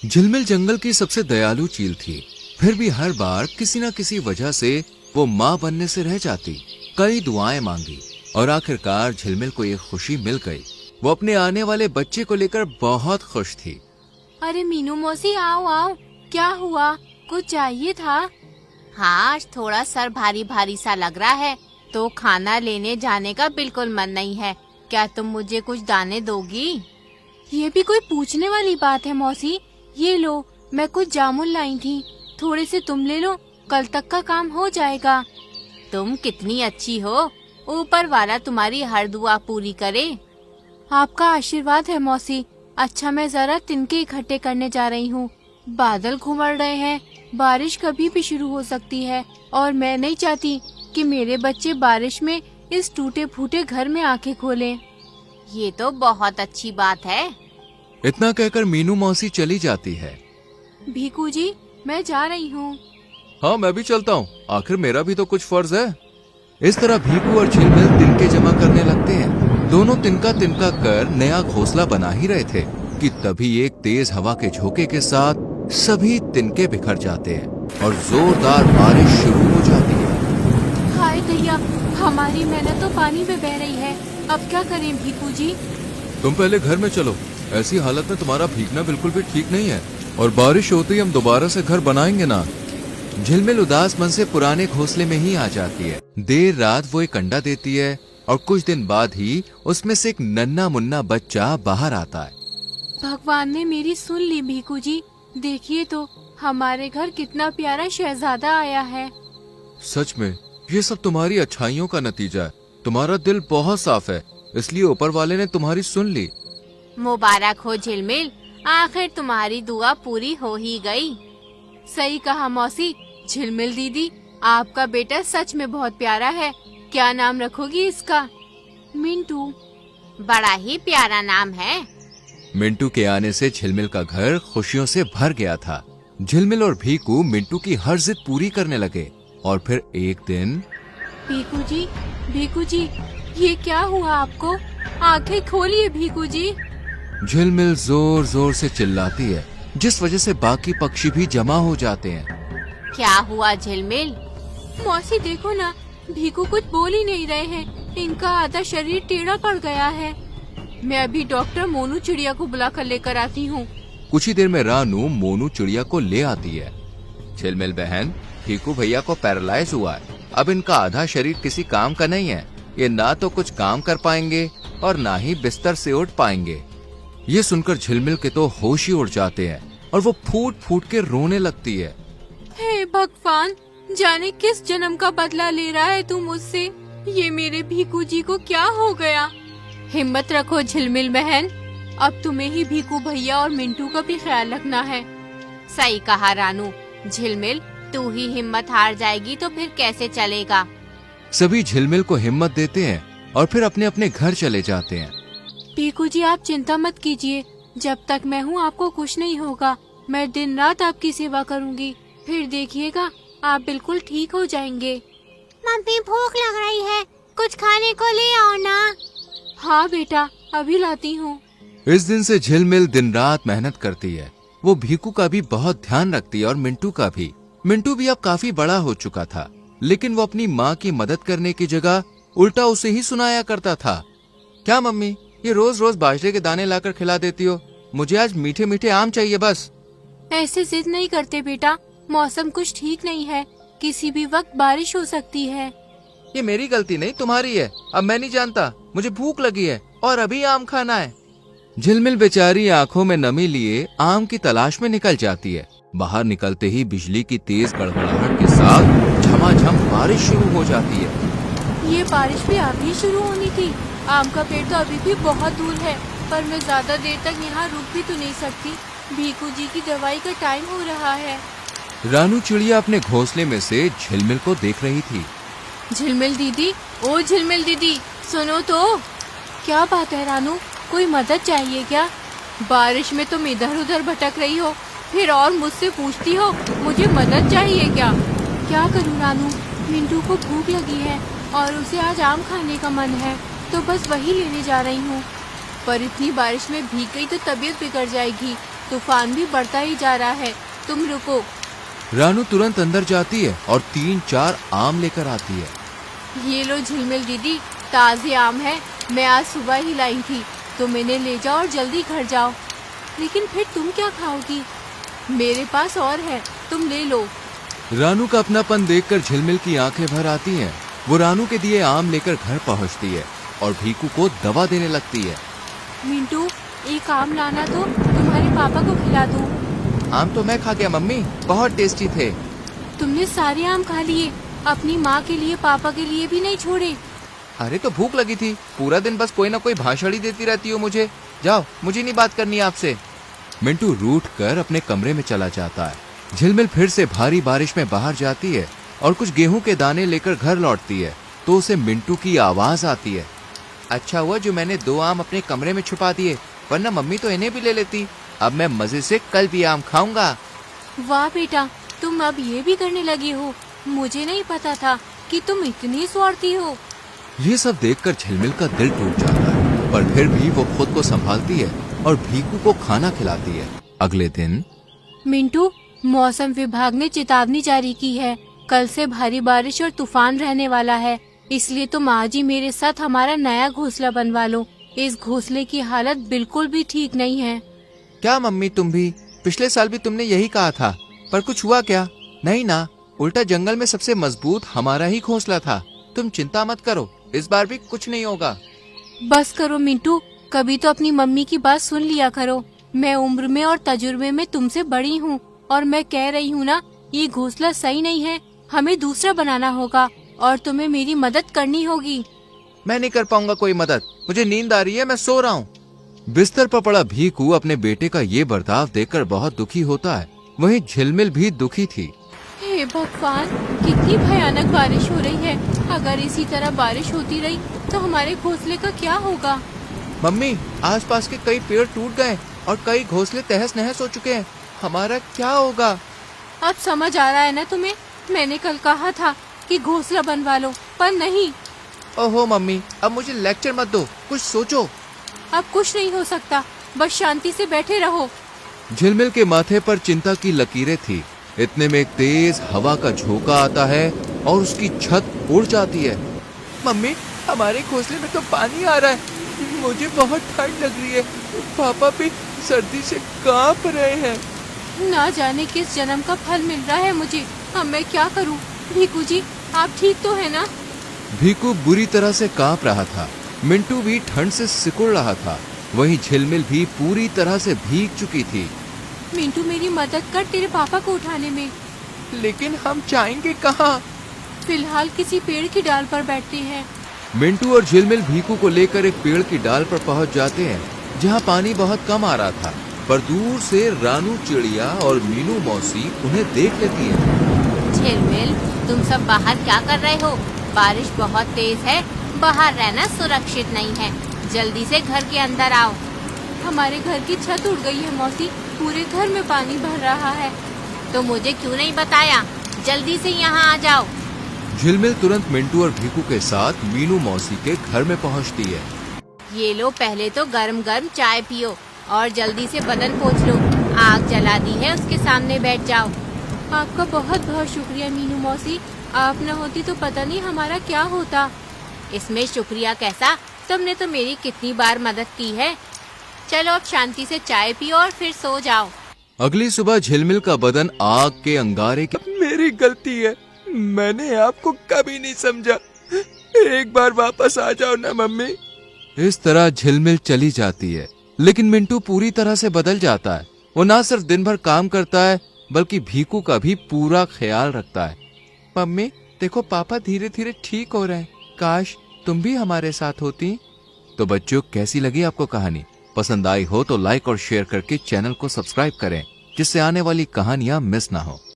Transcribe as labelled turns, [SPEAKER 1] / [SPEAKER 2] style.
[SPEAKER 1] झिलमिल जंगल की सबसे दयालु चील थी। फिर भी हर बार किसी न किसी वजह से वो माँ बनने से रह जाती। कई दुआएं मांगी और आखिरकार झिलमिल को एक खुशी मिल गई। वो अपने आने वाले बच्चे को लेकर बहुत खुश थी।
[SPEAKER 2] अरे मीनू मौसी, आओ आओ, क्या हुआ? कुछ चाहिए था?
[SPEAKER 3] हाँ, आज थोड़ा सर भारी भारी सा लग रहा है, तो खाना लेने जाने का बिल्कुल मन नहीं है। क्या तुम मुझे कुछ दाने दोगी?
[SPEAKER 2] ये भी कोई पूछने वाली बात है मौसी। ये लो, मैं कुछ जामुन लाई थी, थोड़े से तुम ले लो, कल तक का काम हो जाएगा।
[SPEAKER 3] तुम कितनी अच्छी हो, ऊपर वाला तुम्हारी हर दुआ पूरी करे।
[SPEAKER 2] आपका आशीर्वाद है मौसी। अच्छा, मैं जरा तिनके इकट्ठे करने जा रही हूँ। बादल घुमड़ रहे हैं, बारिश कभी भी शुरू हो सकती है और मैं नहीं चाहती कि मेरे बच्चे बारिश में इस टूटे फूटे घर में आंखें खोलें।
[SPEAKER 3] ये तो बहुत अच्छी बात है।
[SPEAKER 1] इतना कहकर मीनू मौसी चली जाती है।
[SPEAKER 2] भीकू जी, मैं जा रही हूँ।
[SPEAKER 1] हाँ, मैं भी चलता हूँ, आखिर मेरा भी तो कुछ फर्ज है। इस तरह भीकू और झिलमिल तिनके जमा करने लगते हैं। दोनों तिनका तिनका कर नया घोंसला बना ही रहे थे कि तभी एक तेज हवा के झोंके के साथ सभी तिनके बिखर जाते हैं और जोरदार बारिश शुरू हो जाती है।
[SPEAKER 2] हाय दैया, हमारी मेहनत तो पानी में बह रही है। अब क्या करें भीकू जी?
[SPEAKER 1] तुम पहले घर में चलो, ऐसी हालत में तुम्हारा भीगना बिल्कुल भी ठीक नहीं है और बारिश होते ही हम दोबारा से घर बनाएंगे ना। झिलमिल उदास मन से पुराने घोंसले में ही आ जाती है। देर रात वो एक अंडा देती है और कुछ दिन बाद ही उसमें से एक नन्हा मुन्ना बच्चा बाहर आता है।
[SPEAKER 2] भगवान ने मेरी सुन ली भीकू जी। देखिए तो हमारे घर कितना प्यारा शहजादा आया है।
[SPEAKER 1] सच में ये सब तुम्हारी अच्छाइयों का नतीजा है। तुम्हारा दिल बहुत साफ है, इसलिए ऊपर वाले ने तुम्हारी सुन ली।
[SPEAKER 3] मुबारक हो झिलमिल, आखिर तुम्हारी दुआ पूरी हो ही गई।
[SPEAKER 2] सही कहा मौसी। झिलमिल दीदी, आपका बेटा सच में बहुत प्यारा है। क्या नाम रखोगी इसका? मिंटू।
[SPEAKER 3] बड़ा ही प्यारा नाम है।
[SPEAKER 1] मिंटू के आने से झिलमिल का घर खुशियों से भर गया था। झिलमिल और भीकू मिंटू की हर जिद पूरी करने लगे और फिर एक दिन।
[SPEAKER 2] भीकू जी, ये क्या हुआ आपको? आंखें खोलिए भीकू जी।
[SPEAKER 1] झिलमिल जोर जोर से चिल्लाती है, जिस वजह से बाकी पक्षी भी जमा हो जाते हैं।
[SPEAKER 3] क्या हुआ झिलमिल?
[SPEAKER 2] मौसी देखो ना, भीकू कुछ बोल ही नहीं रहे हैं। इनका आधा शरीर टेढ़ा पड़ गया है। मैं अभी डॉक्टर मोनू चिड़िया को बुलाकर लेकर आती हूँ।
[SPEAKER 1] कुछ ही देर में रानू मोनू चिड़िया को ले आती है। झिलमिल बहन, भीकू भैया को पैरालाइज हुआ है। अब इनका आधा शरीर किसी काम का नहीं है। ये ना तो कुछ काम कर पाएंगे और ना ही बिस्तर से उठ पाएंगे। ये सुनकर झिलमिल के तो होश ही उड़ जाते हैं और वो फूट फूट के रोने लगती है।
[SPEAKER 2] हे भगवान, जाने किस जन्म का बदला ले रहा है तू मुझसे। ये मेरे भीकू जी को क्या हो गया? हिम्मत रखो झिलमिल बहन, अब तुम्हें ही भीकू भैया और मिंटू का भी ख्याल रखना है।
[SPEAKER 3] सही कहा रानू। झिलमिल, तू ही हिम्मत हार जाएगी तो फिर कैसे चलेगा?
[SPEAKER 1] सभी झिलमिल को हिम्मत देते हैं और फिर अपने अपने घर चले जाते हैं।
[SPEAKER 2] भीकू जी, आप चिंता मत कीजिए। जब तक मैं हूँ आपको कुछ नहीं होगा। मैं दिन रात आपकी सेवा करूँगी। फिर देखिएगा, आप बिल्कुल ठीक हो जाएंगे।
[SPEAKER 3] मम्मी, भूख लग रही है, कुछ खाने को ले आओ ना।
[SPEAKER 2] हाँ बेटा, अभी लाती हूँ।
[SPEAKER 1] इस दिन से झिलमिल दिन रात मेहनत करती है। वो भीकू का भी बहुत ध्यान रखती है और मिंटू का भी। मिंटू भी अब काफी बड़ा हो चुका था, लेकिन वो अपनी माँ की मदद करने की जगह उल्टा उसे ही सुनाया करता था। क्या मम्मी, ये रोज रोज बाजरे के दाने लाकर खिला देती हो? मुझे आज मीठे मीठे आम चाहिए बस।
[SPEAKER 2] ऐसे जिद नहीं करते बेटा, मौसम कुछ ठीक नहीं है, किसी भी वक्त बारिश हो सकती है।
[SPEAKER 1] ये मेरी गलती नहीं, तुम्हारी है। अब मैं नहीं जानता, मुझे भूख लगी है और अभी आम खाना है। झिलमिल बेचारी आंखों में नमी लिए आम की तलाश में निकल जाती है। बाहर निकलते ही बिजली की तेज गड़गड़ाहट के साथ झमाझम बारिश शुरू हो जाती है।
[SPEAKER 2] ये बारिश भी अभी शुरू होनी थी। आम का पेड़ तो अभी भी बहुत दूर है, पर मैं ज्यादा देर तक यहाँ रुक भी तो नहीं सकती। भीकू जी की दवाई का टाइम हो रहा है।
[SPEAKER 1] रानू चिड़िया अपने घोंसले में से झिलमिल को देख रही थी।
[SPEAKER 2] झिलमिल दीदी, ओ झिलमिल दीदी, सुनो तो। क्या बात है रानू, कोई मदद चाहिए क्या? बारिश में तुम इधर उधर भटक रही हो, फिर और मुझसे पूछती हो मुझे मदद चाहिए क्या? क्या करूँ रानू, मिंटू को भूख लगी है और उसे आज आम खाने का मन है, तो बस वही लेने जा रही हूँ। पर इतनी बारिश में भीग गई तो तबीयत बिगड़ जाएगी। तूफान भी बढ़ता ही जा रहा है, तुम रुको।
[SPEAKER 1] रानू तुरंत अंदर जाती है और 3-4 आम लेकर आती है।
[SPEAKER 2] ये लो झिलमिल दीदी, ताजे आम है, मैं आज सुबह ही लाई थी, तुम इन्हें ले जाओ और जल्दी घर जाओ। लेकिन फिर तुम क्या खाओगी? मेरे पास और है, तुम ले लो।
[SPEAKER 1] रानू का अपनापन देखकर झिलमिल की आंखें भर आती हैं। वो रानू के दिए आम लेकर घर पहुंचती है और भीकू को दवा देने लगती है।
[SPEAKER 2] मिंटू, एक आम लाना तो तुम्हारे पापा को खिला दूं।
[SPEAKER 1] आम तो मैं खा गया मम्मी, बहुत टेस्टी थे।
[SPEAKER 2] तुमने सारे आम खा लिए, अपनी माँ के लिए पापा के लिए भी नहीं छोड़े।
[SPEAKER 1] अरे तो भूख लगी थी, पूरा दिन बस कोई ना कोई भाषण ही देती रहती हो मुझे। जाओ, मुझे नहीं बात करनी आपसे। मिंटू रूठ कर अपने कमरे में चला जाता है। झिलमिल फिर से भारी बारिश में बाहर जाती है और कुछ गेहूं के दाने लेकर घर लौटती है तो उसे मिंटू की आवाज आती है। अच्छा हुआ जो मैंने 2 आम अपने कमरे में छुपा दिए, वरना मम्मी तो इन्हें भी ले लेती। अब मैं मजे से कल भी आम खाऊंगा।
[SPEAKER 2] वाह बेटा, तुम अब ये भी करने लगी हो, मुझे नहीं पता था कि तुम इतनी स्वार्थी हो।
[SPEAKER 1] ये सब देखकर झिलमिल का दिल टूट जाता है, पर फिर भी वो खुद को संभालती है और भीकू को खाना खिलाती है। अगले दिन
[SPEAKER 2] मिंटू, मौसम विभाग ने चेतावनी जारी की है, कल से भारी बारिश और तूफान रहने वाला है, इसलिए तुम आज ही मेरे साथ हमारा नया घोंसला बनवा लो। इस घोंसले की हालत बिल्कुल भी ठीक नहीं है।
[SPEAKER 1] क्या मम्मी, तुम भी? पिछले साल भी तुमने यही कहा था, पर कुछ हुआ क्या? नहीं ना, उल्टा जंगल में सबसे मजबूत हमारा ही घोंसला था। तुम चिंता मत करो, इस बार भी कुछ नहीं होगा।
[SPEAKER 2] बस करो मिंटू, कभी तो अपनी मम्मी की बात सुन लिया करो। मैं उम्र में और तजुर्बे में तुमसे बड़ी हूँ और मैं कह रही हूँ ना, ये घोंसला सही नहीं है, हमें दूसरा बनाना होगा और तुम्हें मेरी मदद करनी होगी।
[SPEAKER 1] मैं नहीं कर पाऊंगा कोई मदद, मुझे नींद आ रही है, मैं सो रहा हूँ। बिस्तर पर पड़ा भीकू अपने बेटे का ये बर्ताव देखकर बहुत दुखी होता है। वहीं झिलमिल भी दुखी थी।
[SPEAKER 2] हे भगवान, कितनी भयानक बारिश हो रही है। अगर इसी तरह बारिश होती रही तो हमारे घोंसले का क्या होगा?
[SPEAKER 1] मम्मी, आसपास के कई पेड़ टूट गए और कई घोंसले तहस नहस हो चुके हैं, हमारा क्या होगा?
[SPEAKER 2] अब समझ आ रहा है ना तुम्हें? मैंने कल कहा था कि घोंसला बनवा लो, पर नहीं।
[SPEAKER 1] ओहो मम्मी, अब मुझे लेक्चर मत दो, कुछ सोचो।
[SPEAKER 2] अब कुछ नहीं हो सकता, बस शांति से बैठे रहो।
[SPEAKER 1] झिलमिल के माथे पर चिंता की लकीरें थी। इतने में एक तेज हवा का झोंका आता है और उसकी छत उड़ जाती है। मम्मी, हमारे घोंसले में तो पानी आ रहा है, मुझे बहुत ठंड लग रही है, पापा भी सर्दी से कांप रहे हैं।
[SPEAKER 2] ना जाने किस जन्म का फल मिल रहा है मुझे, अब मैं क्या करूं? भीकू जी, आप ठीक तो है ना?
[SPEAKER 1] भीकू बुरी तरह से कांप रहा था। मिंटू भी ठंड से सिकुड़ रहा था। वहीं झिलमिल भी पूरी तरह से भीग चुकी थी।
[SPEAKER 2] मिंटू, मेरी मदद कर तेरे पापा को उठाने में।
[SPEAKER 1] लेकिन हम जाएंगे कहाँ?
[SPEAKER 2] फिलहाल किसी पेड़ की डाल पर बैठते हैं।
[SPEAKER 1] मिंटू और झिलमिल भीकू को लेकर एक पेड़ की डाल पर पहुंच जाते हैं, जहां पानी बहुत कम आ रहा था। पर दूर से रानू चिड़िया और मीनू मौसी उन्हें देख लेती है।
[SPEAKER 3] झिलमिल, तुम सब बाहर क्या कर रहे हो? बारिश बहुत तेज है, बाहर रहना सुरक्षित नहीं है, जल्दी से घर के अंदर आओ।
[SPEAKER 2] हमारे घर की छत उड़ गई है मौसी, पूरे घर में पानी भर रहा है।
[SPEAKER 3] तो मुझे क्यों नहीं बताया? जल्दी से यहाँ आ जाओ।
[SPEAKER 1] झिलमिल तुरंत मिंटू और भीकू के साथ मीनू मौसी के घर में पहुंचती है।
[SPEAKER 3] ये लो, पहले तो गरम गरम चाय पियो और जल्दी से बदन पोंछ लो। आग जला दी है, उसके सामने बैठ जाओ।
[SPEAKER 2] आपका बहुत बहुत शुक्रिया मीनू मौसी, आप न होती तो पता नहीं हमारा क्या होता।
[SPEAKER 3] इसमें शुक्रिया कैसा, तुमने तो मेरी कितनी बार मदद की है। चलो अब शांति से चाय पियो और फिर सो जाओ।
[SPEAKER 1] अगली सुबह झिलमिल का बदन आग के अंगारे के। मेरी गलती है, मैंने आपको कभी नहीं समझा, एक बार वापस आ जाओ ना मम्मी। इस तरह झिलमिल चली जाती है, लेकिन मिंटू पूरी तरह से बदल जाता है। वो ना सिर्फ दिन भर काम करता है, बल्कि भीकू का भी पूरा ख्याल रखता है। मम्मी देखो, पापा धीरे धीरे ठीक हो रहे हैं, काश तुम भी हमारे साथ होती। तो बच्चों, कैसी लगी आपको कहानी? पसंद आई हो तो लाइक और शेयर करके चैनल को सब्सक्राइब करें, जिससे आने वाली कहानियां मिस ना हो।